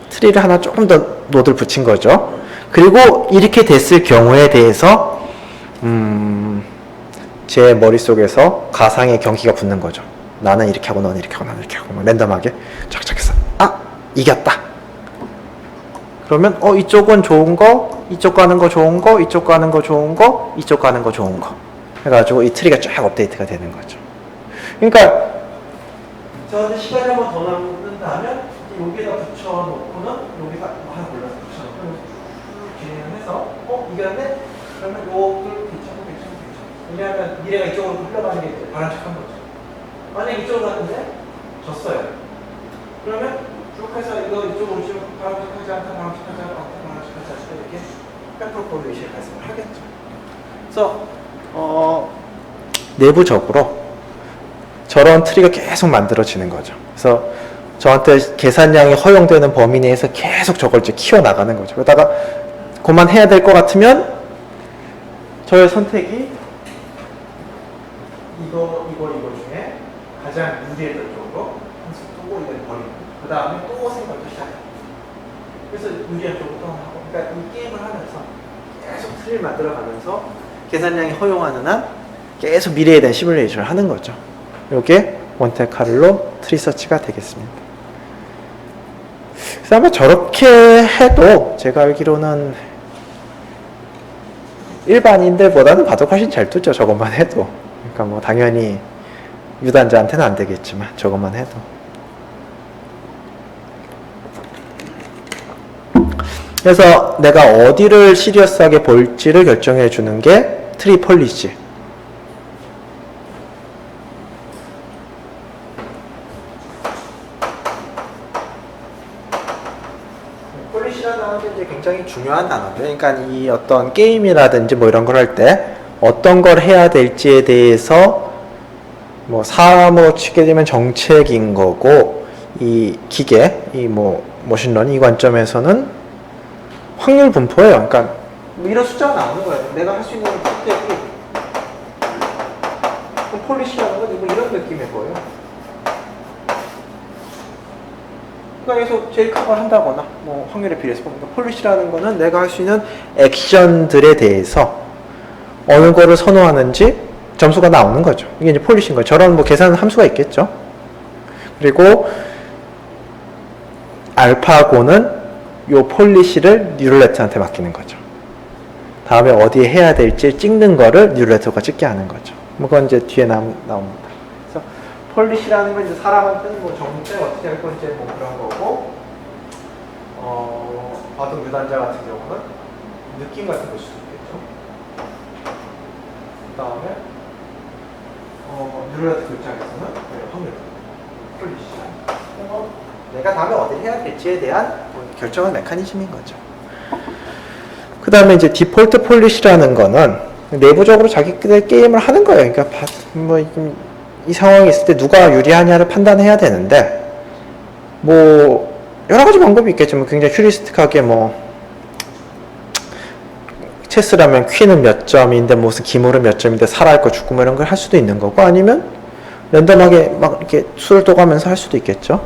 Speaker 1: 트리를 하나 조금 더 노드를 붙인 거죠. 그리고 이렇게 됐을 경우에 대해서 제 머릿속에서 가상의 경기가 붙는 거죠. 나는 이렇게 하고 너는 이렇게 하고 나는 이렇게 하고 랜덤하게 착착해서 이겼다. 그러면 이쪽은 좋은 거, 이쪽 가는 거 좋은 거, 이쪽 가는 거 좋은 거, 이쪽 가는 거 좋은 거 해가지고 이 트리가 쫙 업데이트가 되는 거죠. 그러니까 저한테 시간이 한 번 더 남는다면 여기에다 붙여놓고는 여기다 하나 골라서 붙여놓고 쭉 진행을 해서 이겼네? 그러면 요것들 괜찮고. 왜냐하면 미래가 이쪽으로 흘러가는 게 바람직한 거죠. 만약 이쪽으로 갔는데 졌어요. 그러면 쭉 해서 이거 이쪽으로 오시면 바람직하지 않다, 바람직하지 않다, 바람직하지 않다 이렇게 백프로폴로 의식을 발생을 하겠죠. 그래서 내부적으로 저런 트리가 계속 만들어지는 거죠. 그래서 저한테 계산량이 허용되는 범위 내에서 계속 저걸 이제 키워나가는 거죠. 그러다가 그만해야 될 것 같으면 저의 선택이 이거 중에 가장 유리했던 쪽으로 한수 두고 이걸 버리고 그 다음에 또 생각을 시작해요. 그래서 유리한 쪽으로 또 하고 그러니까 이 게임을 하면서 계속 트리를 만들어가면서 계산량이 허용하는 한 계속 미래에 대한 시뮬레이션을 하는 거죠. 이게 몬테카를로 트리 서치가 되겠습니다. 그래서 아마 저렇게 해도 제가 알기로는 일반인들보다는 봐도 훨씬 잘 뚫죠. 저것만 해도. 그러니까 뭐 당연히 유단자한테는 안 되겠지만 저것만 해도. 그래서 내가 어디를 시리어스하게 볼지를 결정해 주는 게 트리 폴리시. 폴리시라는 단어는 이제 굉장히 중요한 단어인데, 그러니까 이 어떤 게임이라든지 뭐 이런 걸 할 때 어떤 걸 해야 될지에 대해서 뭐 사람으로 치게 되면 정책인 거고, 이 기계, 이 뭐 머신러닝 이 관점에서는 확률 분포예요. 그러니까 뭐 이런 숫자가 나오는 거예요. 내가 할 수 있는 선택이 폴리시라는 건 뭐 이런 느낌일 거예요. 그러니까 여기서 제일 큰 걸 한다거나 뭐 확률에 비례해서 그러니까 폴리시라는 거는 내가 할 수 있는 액션들에 대해서 어느 거를 선호하는지 점수가 나오는 거죠. 이게 이제 폴리시인 거예요. 저런 뭐 계산 함수가 있겠죠. 그리고 알파고는 요 폴리시를 뉴럴네트한테 맡기는 거죠. 다음에 어디에 해야 될지 찍는 거를 뉴럴네트가 찍게 하는 거죠. 뭐 그건 이제 뒤에 나옵니다. 그래서 폴리시라는 건 이제 사람한테는 뭐 정책 어떻게 할 건지 뭐 그런 거고, 바둑 유단자 같은 경우는 느낌 같은 걸 수도 있겠죠. 그 다음에 뉴럴네트 입장에서는 확률 폴리시. 내가 다음에 어디를 해야 될지에 대한 결정한 메커니즘인 거죠. 그 다음에 이제 디폴트 폴리시라는 거는 내부적으로 자기들 게임을 하는 거예요. 그러니까 뭐 이 상황이 있을 때 누가 유리하냐를 판단해야 되는데, 뭐 여러 가지 방법이 있겠지만 굉장히 휴리스틱하게 뭐 체스라면 퀸은 몇 점인데 무슨 기물은 몇 점인데 살아있고 거 죽고 뭐 이런 걸 할 수도 있는 거고, 아니면 랜덤하게 막 이렇게 수를 떠가면서 할 수도 있겠죠.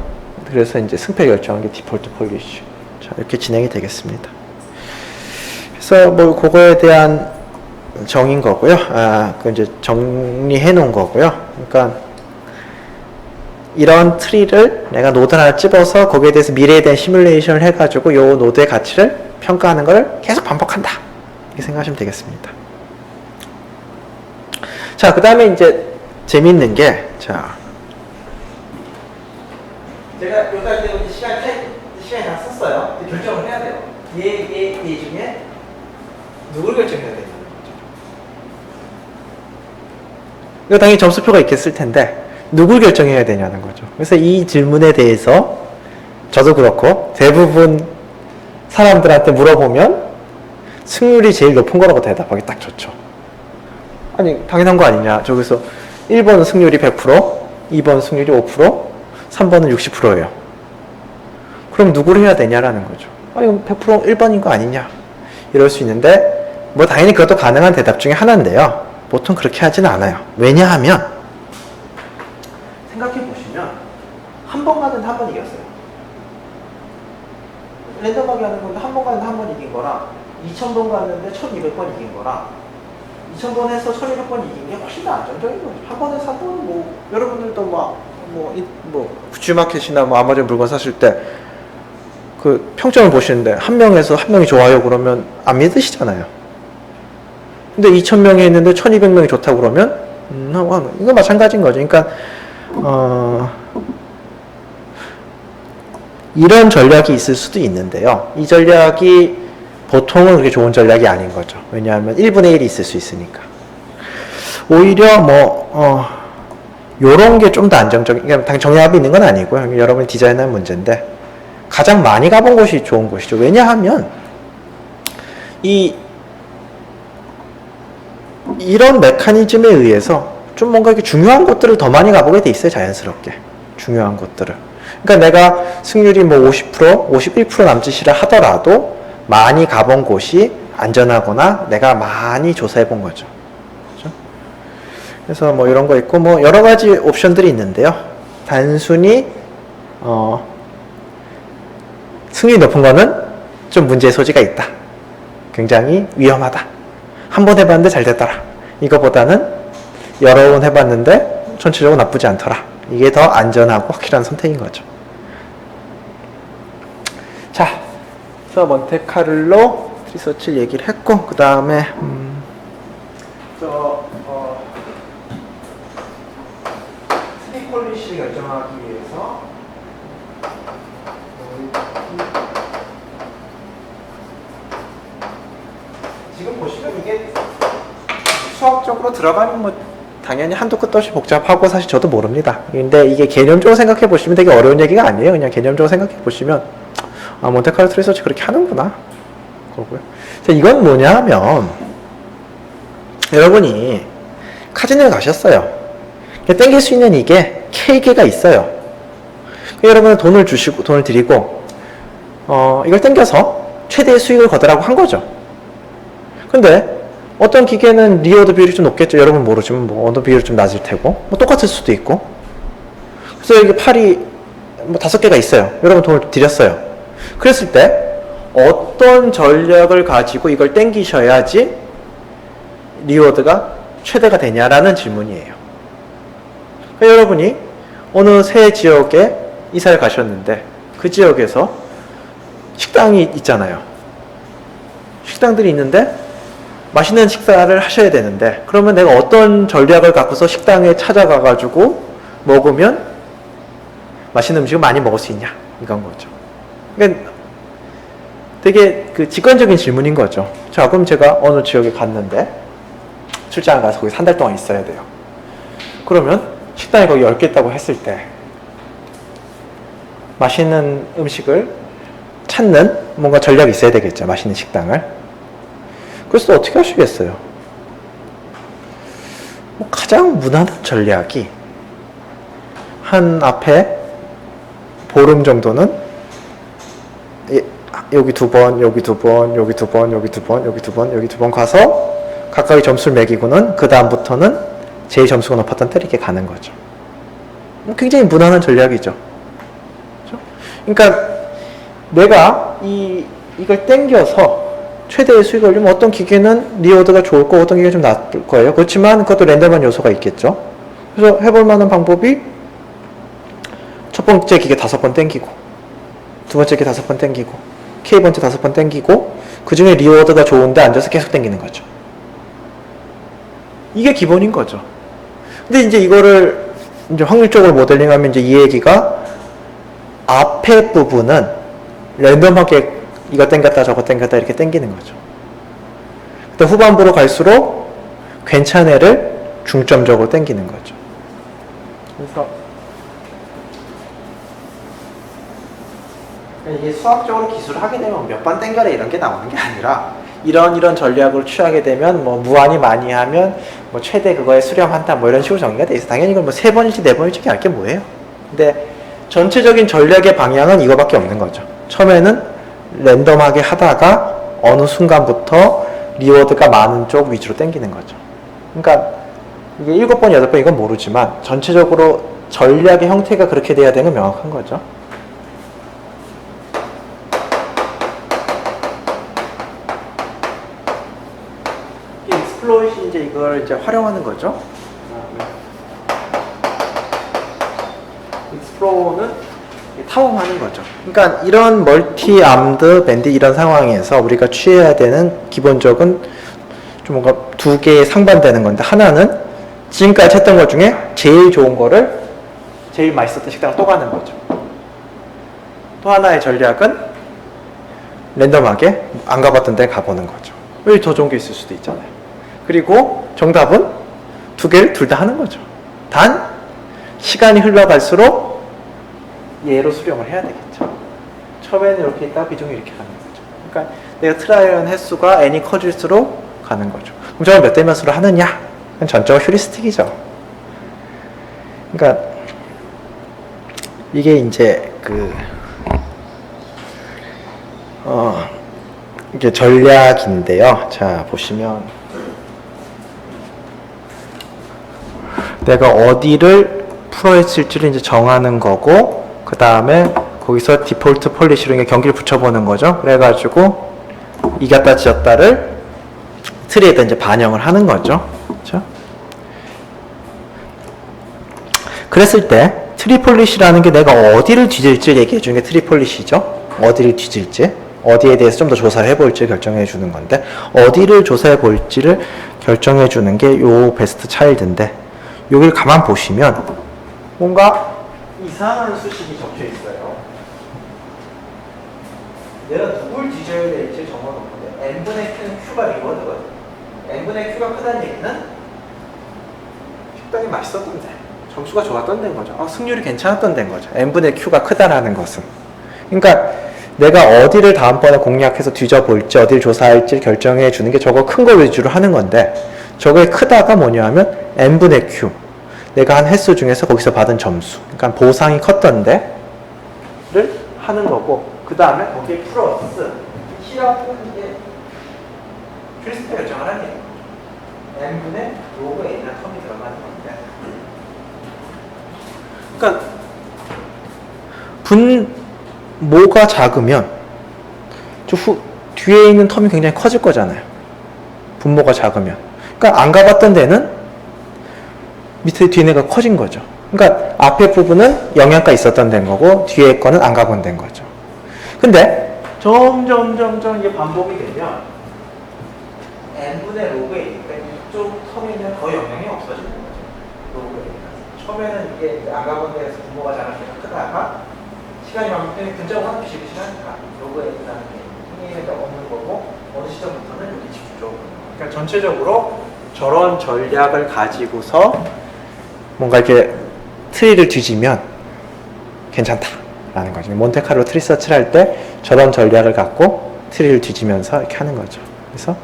Speaker 1: 그래서 이제 승패 결정한 게 디폴트 폴리시. 자, 이렇게 진행이 되겠습니다. 그래서 뭐 그거에 대한 정인 거고요. 그 이제 정리해 놓은 거고요. 그러니까 이런 트리를 내가 노드 하나 집어서 거기에 대해서 미래에 대한 시뮬레이션을 해가지고 요 노드의 가치를 평가하는 걸 계속 반복한다. 이렇게 생각하시면 되겠습니다. 자, 그 다음에 이제 재밌는 게, 자, 제가 요달 때문에 시간이 다 썼어요. 결정을 해야 돼요. 얘 중에 누굴 결정해야 되냐. 이거 당연히 점수표가 있겠을 텐데 누굴 결정해야 되냐는 거죠. 그래서 이 질문에 대해서 저도 그렇고 대부분 사람들한테 물어보면 승률이 제일 높은 거라고 대답하기 딱 좋죠. 아니 당연한 거 아니냐. 저기서 1번은 승률이 100%, 2번 승률이 5%, 3번은 60%예요. 그럼 누구를 해야 되냐라는 거죠. 아니 100% 1번인 거 아니냐. 이럴 수 있는데 뭐 당연히 그것도 가능한 대답 중에 하나인데요. 보통 그렇게 하지는 않아요. 왜냐하면 생각해 보시면 한 번 가는 한 번 이겼어요. 랜덤하게 하는 건데 한 번 가는 한 번 이긴 거랑 2000번 갔는데 1200번 이긴 거랑 2000번 해서 1200번 이긴 게 훨씬 더 안정적인 거죠. 한 번에서 한 번 뭐 여러분들도 뭐 G마켓이나 뭐 아마존 물건 사실 때 그 평점을 보시는데 한 명에서 한 명이 좋아요 그러면 안 믿으시잖아요. 근데 2000명이 했는데 1200명이 좋다고 그러면 이거 마찬가지인 거죠. 그러니까 이런 전략이 있을 수도 있는데요. 이 전략이 보통은 그렇게 좋은 전략이 아닌 거죠. 왜냐하면 1분의 1이 있을 수 있으니까. 오히려 요런 게 좀 더 안정적인, 그러니까 당연히 정답이 있는 건 아니고요. 여러분이 디자인한 문제인데, 가장 많이 가본 곳이 좋은 곳이죠. 왜냐하면, 이런 메커니즘에 의해서 좀 뭔가 이렇게 중요한 곳들을 더 많이 가보게 돼 있어요. 자연스럽게. 중요한 곳들을. 그러니까 내가 승률이 뭐 50%, 51% 남짓이라 하더라도 많이 가본 곳이 안전하거나 내가 많이 조사해 본 거죠. 그렇죠? 그래서 뭐 이런 거 있고 뭐 여러 가지 옵션들이 있는데요. 단순히 승률이 높은 거는 좀 문제의 소지가 있다. 굉장히 위험하다. 한 번 해봤는데 잘 됐더라. 이거보다는 여러 번 해봤는데 전체적으로 나쁘지 않더라. 이게 더 안전하고 확실한 선택인 거죠. 자, 그래서 몬테카를로 리서치를 얘기를 했고, 그 다음에 스리콜리시를 결정하기 위해서 지금 보시면 이게 수학적으로 들어가면 뭐 당연히 한도 끝도 없이 복잡하고 사실 저도 모릅니다. 근데 이게 개념적으로 생각해 보시면 되게 어려운 얘기가 아니에요. 그냥 개념적으로 생각해 보시면 몬테카르토 리서치 그렇게 하는구나. 그러고요. 이건 뭐냐 하면 여러분이 카지노에 가셨어요. 땡길 수 있는 이게 K개가 있어요. 여러분은 돈을 주시고 돈을 드리고 이걸 땡겨서 최대의 수익을 거두라고 한 거죠. 근데 어떤 기계는 리워드 비율이 좀 높겠죠. 여러분 모르지만 뭐 어느 비율이 좀 낮을 테고 뭐 똑같을 수도 있고. 그래서 여기 팔이 뭐 5개가 있어요. 여러분 돈을 드렸어요. 그랬을 때 어떤 전략을 가지고 이걸 땡기셔야지 리워드가 최대가 되냐라는 질문이에요. 그러니까 여러분이 어느 새 지역에 이사를 가셨는데 그 지역에서 식당이 있잖아요. 식당들이 있는데 맛있는 식사를 하셔야 되는데 그러면 내가 어떤 전략을 갖고서 식당에 찾아가가지고 먹으면 맛있는 음식을 많이 먹을 수 있냐 이건 거죠. 그러니까 되게 그 직관적인 질문인 거죠. 자, 그럼 제가 어느 지역에 갔는데 출장을 가서 거기 3달 동안 있어야 돼요. 그러면 식당이 거기 10개 있다고 했을 때 맛있는 음식을 찾는 뭔가 전략이 있어야 되겠죠. 맛있는 식당을. 그래서 어떻게 하시겠어요? 가장 무난한 전략이 한 앞에 보름 정도는 여기 2번, 여기 2번, 여기 2번, 여기 2번, 여기 2번, 여기 2번 가서 각각의 점수를 매기고는 그 다음부터는 제일 점수가 높았던 때 이렇게 가는 거죠. 굉장히 무난한 전략이죠. 그렇죠? 그러니까 내가 이걸 땡겨서 최대의 수익을 올리면 어떤 기계는 리워드가 좋을 거고 어떤 기계가 좀 나쁠 거예요. 그렇지만 그것도 랜덤한 요소가 있겠죠. 그래서 해볼 만한 방법이 첫 번째 기계 5번 땡기고 두 번째 기계 5번 땡기고 K번째 5번 땡기고 그 중에 리워드가 좋은데 앉아서 계속 땡기는 거죠. 이게 기본인 거죠. 근데 이제 이거를 이제 확률적으로 모델링하면 이제 이 얘기가 앞에 부분은 랜덤하게 이거 땡겼다 저거 땡겼다 이렇게 땡기는 거죠. 근데 후반부로 갈수록 괜찮은 애를 중점적으로 땡기는 거죠. 그래서 이게 수학적으로 기술을 하게 되면 몇 번 땡겨라 이런 게 나오는 게 아니라 이런 전략을 취하게 되면 뭐 무한히 많이 하면 뭐 최대 그거에 수렴한다 뭐 이런 식으로 정의가 돼 있어. 당연히 이걸 뭐 3번일지 4번일지 알 게 뭐예요. 근데 전체적인 전략의 방향은 이거밖에 없는 거죠. 처음에는 랜덤하게 하다가 어느 순간부터 리워드가 많은 쪽 위주로 땡기는 거죠. 그러니까 이게 7번, 8번 이건 모르지만 전체적으로 전략의 형태가 그렇게 돼야 되는 건 명확한 거죠. 익스플로잇이 이제 이걸 이제 활용하는 거죠. 익스플로어는 탐험하는 거죠. 그러니까 이런 멀티 암드 밴드 이런 상황에서 우리가 취해야 되는 기본적인 좀 뭔가 두 개의 상반되는 건데 하나는 지금까지 했던 것 중에 제일 좋은 거를 제일 맛있었던 식당을 또 가는 거죠. 또 하나의 전략은 랜덤하게 안 가봤던 데 가보는 거죠. 왜 더 좋은 게 있을 수도 있잖아요. 그리고 정답은 두 개를 둘 다 하는 거죠. 단 시간이 흘러갈수록 얘로 수령을 해야 되겠죠. 처음에는 이렇게 있다가 비중이 이렇게 가는 거죠. 그러니까 내가 트라이얼 횟수가 n이 커질수록 가는 거죠. 그럼 저걸 몇 대 몇으로 하느냐? 그건 전적으로 휴리스틱이죠. 그러니까 이게 이제 이게 전략인데요. 자, 보시면 내가 어디를 풀어있을지를 이제 정하는 거고, 그 다음에 거기서 디폴트 폴리시로 경기를 붙여보는 거죠. 그래가지고 이겼다 지었다를 트리에다 이제 반영을 하는 거죠. 그렇죠? 그랬을 때 트리폴리시라는 게 내가 어디를 뒤질지 얘기해 주는 게 트리폴리시죠. 어디를 뒤질지, 어디에 대해서 좀 더 조사를 해볼지 결정해 주는 건데, 어디를 조사해 볼지를 결정해 주는 게 요 베스트 차일드인데, 여기를 가만 보시면 뭔가 이상한 수식이 적혀 있어요. 내가 누굴 뒤져야 될지 정해놓는데 n분의 q는 q가 리워드거든. n분의 q가 크다는 얘기는 식당이 맛있었던데, 점수가 좋았던 데인 거죠. 승률이 괜찮았던 데인 거죠. n분의 q가 크다라는 것은. 그러니까 내가 어디를 다음번에 공략해서 뒤져볼지, 어디를 조사할지 결정해 주는 게 저거 큰 거 위주로 하는 건데, 저거의 크다가 뭐냐 하면 n분의 q, 내가 한 횟수 중에서 거기서 받은 점수, 그러니까 보상이 컸던 데를 하는 거고, 그 다음에 거기에 플러스 C라고 하는 게 휴리스틱 결정을 하는 게 n분의 로그 n이라는 텀이 들어가는 건데, 그러니까 분모가 작으면 뒤에 있는 텀이 굉장히 커질 거잖아요. 분모가 작으면. 그러니까 안 가봤던 데는 밑에 뒤에 내가 커진 거죠. 그러니까 앞에 부분은 영양가 있었던 데인 거고, 뒤에 거는 안 가본 데인 거죠. 근데 점점 이게 반복이 되면 n분의 로그 A니까 이쪽 텀에는 거의 영향이 없어지는 거죠. 로그 A가. 처음에는 이게 안 가본 데에서 분모가 작으니까 크다가 시간이 반복되면 근자고 하나 비실비실 하니까 로그 A라는 게 힘이 없는 거고, 어느 시점부터는 여기 집중적으로. 그러니까 전체적으로 저런 전략을 가지고서 뭔가 이렇게 트리를 뒤지면 괜찮다라는 거죠. 몬테카를로 트리 서치를 할 때 저런 전략을 갖고 트리를 뒤지면서 이렇게 하는 거죠. 그래서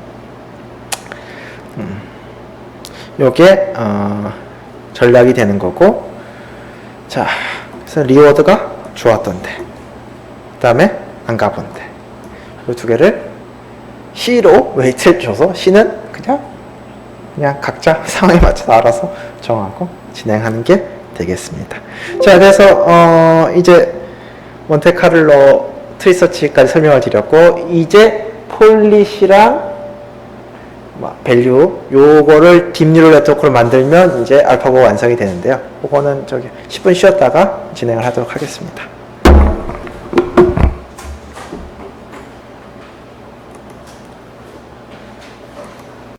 Speaker 1: 요게 전략이 되는 거고, 자, 그래서 리워드가 좋았던데, 그 다음에 안 가본데, 이 두 개를 C로 웨이트를 줘서 C는 그냥 각자 상황에 맞춰서 알아서 정하고 진행하는 게 되겠습니다. 자, 그래서 이제 몬테카를로 트리서치까지 설명을 드렸고, 이제 폴릿이랑 밸류 요거를 딥뉴럴 네트워크로 만들면 이제 알파고가 완성이 되는데요. 그거는 10분 쉬었다가 진행을 하도록 하겠습니다.